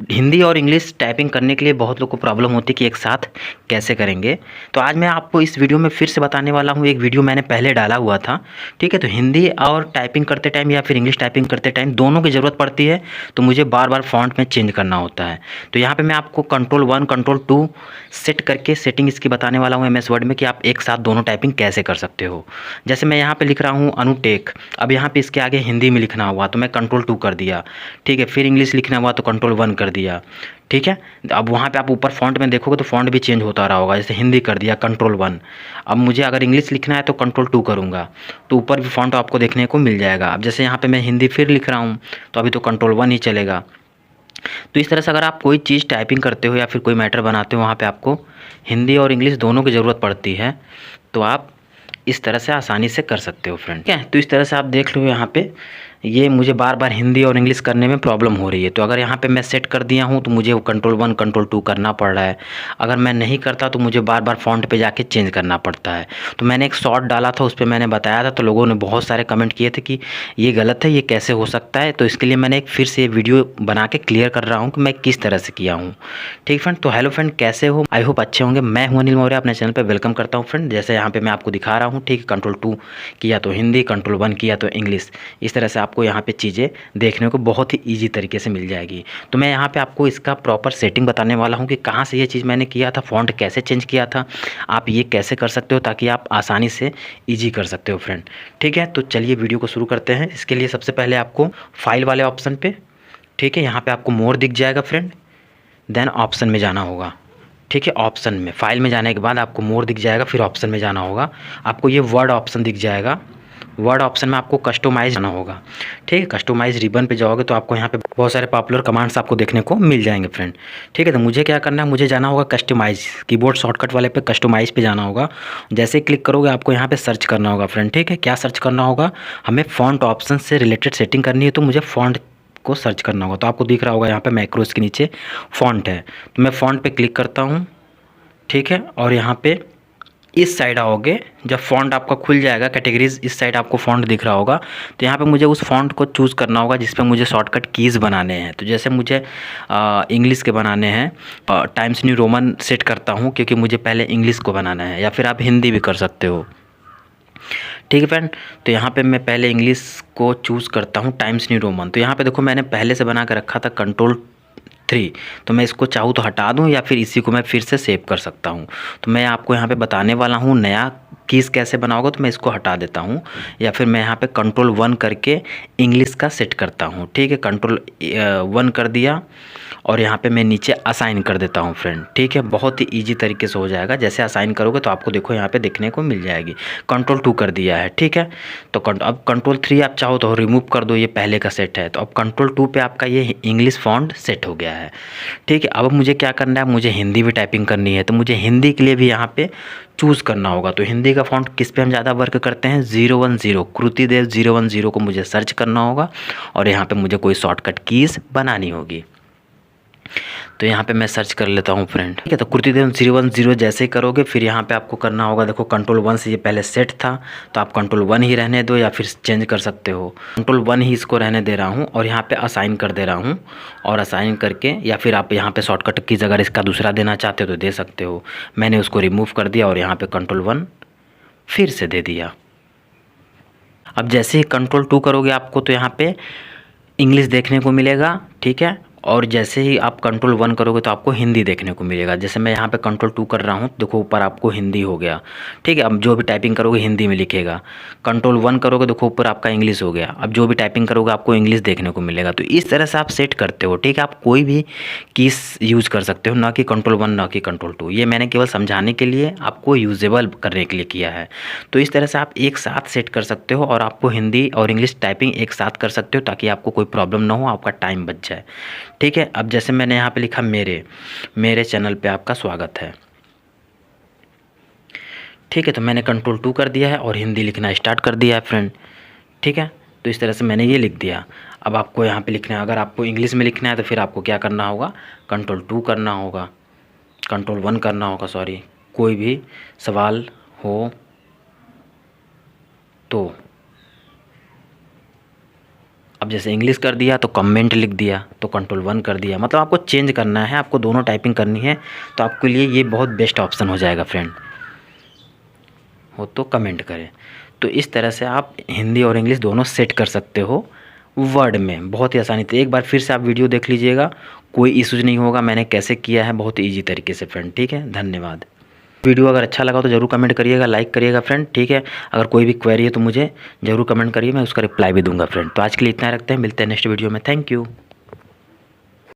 हिंदी और English typing करने के लिए बहुत लोग को प्रॉब्लम होती है कि एक साथ कैसे करेंगे। तो आज मैं आपको इस वीडियो में फिर से बताने वाला हूँ। एक वीडियो मैंने पहले डाला हुआ था, ठीक है। तो हिंदी और टाइपिंग करते टाइम या फिर इंग्लिश टाइपिंग करते टाइम दोनों की ज़रूरत पड़ती है, तो मुझे बार बार फ़ॉन्ट में चेंज करना होता है। तो यहाँ पे मैं आपको कंट्रोल 1 कंट्रोल 2 सेट करके सेटिंग इसकी बताने वाला हूँ MS वर्ड में कि आप एक साथ दोनों टाइपिंग कैसे कर सकते हो। जैसे मैं यहाँ पे लिख रहा हूँ अनुटेक, अब यहाँ पे इसके आगे हिंदी में लिखना हुआ तो मैं कंट्रोल 2 कर दिया, ठीक है। फिर इंग्लिश लिखना हुआ तो कंट्रोल 1 कर दिया, ठीक है। अब वहाँ पे आप ऊपर फ़ॉन्ट में देखोगे तो फ़ॉन्ट भी चेंज होता रहा होगा। जैसे हिंदी कर दिया कंट्रोल 1, अब मुझे अगर इंग्लिश लिखना है तो कंट्रोल 2 करूँगा तो ऊपर भी फ़ॉन्ट आपको देखने को मिल जाएगा। अब जैसे यहाँ पे मैं हिंदी फिर लिख रहा हूँ तो अभी तो कंट्रोल 1 ही चलेगा। तो इस तरह से अगर आप कोई चीज़ टाइपिंग करते हो या फिर कोई मैटर बनाते हो, वहाँ पे आपको हिंदी और इंग्लिश दोनों की ज़रूरत पड़ती है, तो आप इस तरह से आसानी से कर सकते हो फ्रेंड, ठीक है। तो इस तरह से आप देख लो यहाँ पे ये मुझे बार बार हिंदी और इंग्लिश करने में प्रॉब्लम हो रही है। तो अगर यहाँ पे मैं सेट कर दिया हूँ तो मुझे वो कंट्रोल 1 कंट्रोल 2 करना पड़ रहा है। अगर मैं नहीं करता तो मुझे बार बार फ़ॉन्ट पे जाके चेंज करना पड़ता है। तो मैंने एक शॉर्ट डाला था, उस पर मैंने बताया था, तो लोगों ने बहुत सारे कमेंट किए थे कि ये गलत है, ये कैसे हो सकता है। तो इसके लिए मैंने एक फिर से वीडियो बना के क्लियर कर रहा हूँ कि मैं किस तरह से किया हूँ, ठीक फ्रेंड। तो हेलो फ्रेंड, कैसे हो? आई होप अच्छे होंगे। मैं हूँ अनिल मौर्य, अपने चैनल पर वेलकम करता हूँ फ्रेंड। जैसे यहाँ पे मैं आपको दिखा रहा हूँ, ठीक है। कंट्रोल 2 किया तो हिंदी, कंट्रोल 1 किया तो इंग्लिश। इस तरह से आपको यहाँ पे चीज़ें देखने को बहुत ही ईजी तरीके से मिल जाएगी। तो मैं यहाँ पे आपको इसका प्रॉपर सेटिंग बताने वाला हूँ कि कहाँ से ये चीज़ मैंने किया था, फ़ॉन्ट कैसे चेंज किया था, आप ये कैसे कर सकते हो ताकि आप आसानी से ईजी कर सकते हो फ्रेंड, ठीक है। तो चलिए वीडियो को शुरू करते हैं। इसके लिए सबसे पहले आपको फाइल वाले ऑप्शन पे, ठीक है, यहाँ पे आपको मोर दिख जाएगा फ्रेंड, देन ऑप्शन में जाना होगा, ठीक है। ऑप्शन में फाइल में जाने के बाद आपको मोर दिख जाएगा, फिर ऑप्शन में जाना होगा। आपको ये वर्ड ऑप्शन दिख जाएगा, वर्ड ऑप्शन में आपको कस्टमाइज़ जाना होगा, ठीक है। कस्टमाइज़ रिबन पे जाओगे तो आपको यहाँ पे बहुत सारे पॉपुलर कमांड्स आपको देखने को मिल जाएंगे फ्रेंड, ठीक है। तो मुझे क्या करना है, मुझे जाना होगा कस्टमाइज़, कीबोर्ड शॉर्टकट वाले पे कस्टमाइज़ पे जाना होगा। जैसे ही क्लिक करोगे आपको यहाँ पे सर्च करना होगा फ्रेंड, ठीक है। क्या सर्च करना होगा, हमें फ़ॉन्ट ऑप्शन से रिलेटेड सेटिंग करनी है, तो मुझे फ़ॉन्ट को सर्च करना होगा। तो आपको दिख रहा होगा यहाँ पे मैक्रोस के नीचे फ़ॉन्ट है, तो मैं फ़ॉन्ट पे क्लिक करता हूँ, ठीक है। और यहाँ पे इस साइड आओगे, जब फ़ॉन्ट आपका खुल जाएगा कैटेगरीज, इस साइड आपको फ़ॉन्ट दिख रहा होगा। तो यहाँ पे मुझे उस फ़ॉन्ट को चूज़ करना होगा जिस पे मुझे शॉर्टकट कीज़ बनाने हैं। तो जैसे मुझे इंग्लिश के बनाने हैं, टाइम्स न्यू रोमन सेट करता हूँ क्योंकि मुझे पहले इंग्लिश को बनाना है, या फिर आप हिंदी भी कर सकते हो, ठीक है फ्रेंड। तो यहाँ पे मैं पहले इंग्लिश को चूज़ करता हूँ, टाइम्स न्यू रोमन। तो यहाँ पे देखो मैंने पहले से बना कर रखा था कंट्रोल 3, तो मैं इसको चाहूँ तो हटा दूँ या फिर इसी को मैं फिर से सेव कर सकता हूँ। तो मैं आपको यहाँ पे बताने वाला हूँ नया कीज़ कैसे बनाओगे। तो मैं इसको हटा देता हूँ, या फिर मैं यहाँ पे कंट्रोल 1 करके इंग्लिश का सेट करता हूँ, ठीक है। कंट्रोल 1 कर दिया और यहाँ पे मैं नीचे असाइन कर देता हूँ फ्रेंड, ठीक है। बहुत ही ईजी तरीके से हो जाएगा। जैसे असाइन करोगे तो आपको देखो यहाँ पे देखने को मिल जाएगी। कंट्रोल 2 कर दिया है, ठीक है। तो अब कंट्रोल 3 आप चाहो तो रिमूव कर दो, ये पहले का सेट है। तो अब कंट्रोल 2 पे आपका ये इंग्लिश फ़ॉन्ट सेट हो गया है, ठीक है। अब मुझे क्या करना है, मुझे हिंदी भी टाइपिंग करनी है, तो मुझे हिंदी के लिए भी यहाँ पे चूज़ करना होगा। तो हिंदी का फ़ॉन्ट किस पे हम ज़्यादा वर्क करते हैं, 010 कृतिदेव 010 को मुझे सर्च करना होगा और यहाँ पे मुझे कोई शॉर्टकट कीज़ बनानी होगी। तो यहाँ पे मैं सर्च कर लेता हूँ फ्रेंड, ठीक है। तो कृतिदेव 010 जैसे ही करोगे फिर यहाँ पे आपको करना होगा, देखो कंट्रोल 1 से ये पहले सेट था तो आप कंट्रोल 1 ही रहने दो या फिर चेंज कर सकते हो। कंट्रोल 1 ही इसको रहने दे रहा हूँ और यहाँ पे असाइन कर दे रहा हूँ। और असाइन करके या फिर आप यहाँ पे शॉर्टकट कीज अगर इसका दूसरा देना चाहते हो तो दे सकते हो। मैंने उसको रिमूव कर दिया और यहाँ पे कंट्रोल 1 फिर से दे दिया। अब जैसे ही कंट्रोल 2 करोगे आपको तो यहाँ पे इंग्लिश देखने को मिलेगा, ठीक है। और जैसे ही आप कंट्रोल 1 करोगे तो आपको हिंदी देखने को मिलेगा। जैसे मैं यहाँ पे कंट्रोल 2 कर रहा हूँ, देखो ऊपर आपको हिंदी हो गया, ठीक है। अब जो भी टाइपिंग करोगे हिंदी में लिखेगा। कंट्रोल 1 करोगे देखो ऊपर आपका इंग्लिश हो गया। अब जो भी टाइपिंग करोगे आपको इंग्लिश देखने को मिलेगा। तो इस तरह से आप सेट करते हो, ठीक है। आप कोई भी कीज यूज़ कर सकते हो, ना कि कंट्रोल 1 ना कि कंट्रोल 2। ये मैंने केवल समझाने के लिए, आपको यूजेबल करने के लिए किया है। तो इस तरह से आप एक साथ सेट कर सकते हो और आपको हिंदी और इंग्लिश टाइपिंग एक साथ कर सकते हो ताकि आपको कोई प्रॉब्लम ना हो, आपका टाइम बच जाए, ठीक है। अब जैसे मैंने यहाँ पे लिखा मेरे चैनल पे आपका स्वागत है, ठीक है। तो मैंने कंट्रोल 2 कर दिया है और हिंदी लिखना स्टार्ट कर दिया है फ्रेंड, ठीक है। तो इस तरह से मैंने ये लिख दिया। अब आपको यहाँ पे लिखना है, अगर आपको इंग्लिश में लिखना है तो फिर आपको क्या करना होगा, कंट्रोल 2 करना होगा, कंट्रोल 1 करना होगा, सॉरी। कोई भी सवाल हो तो अब जैसे इंग्लिश कर दिया तो कमेंट लिख दिया, तो कंट्रोल 1 कर दिया। मतलब आपको चेंज करना है, आपको दोनों टाइपिंग करनी है, तो आपके लिए ये बहुत बेस्ट ऑप्शन हो जाएगा फ्रेंड। हो तो कमेंट करें। तो इस तरह से आप हिंदी और इंग्लिश दोनों सेट कर सकते हो वर्ड में बहुत ही आसानी से। एक बार फिर से आप वीडियो देख लीजिएगा, कोई इश्यूज नहीं होगा मैंने कैसे किया है, बहुत ईजी तरीके से फ्रेंड। ठीक है, धन्यवाद। वीडियो अगर अच्छा लगा तो ज़रूर कमेंट करिएगा, लाइक करिएगा फ्रेंड। ठीक है, अगर कोई भी क्वेरी है तो मुझे ज़रूर कमेंट करिए, मैं उसका रिप्लाई भी दूंगा फ्रेंड। तो आज के लिए इतना रखते हैं, मिलते हैं नेक्स्ट वीडियो में। Thank you.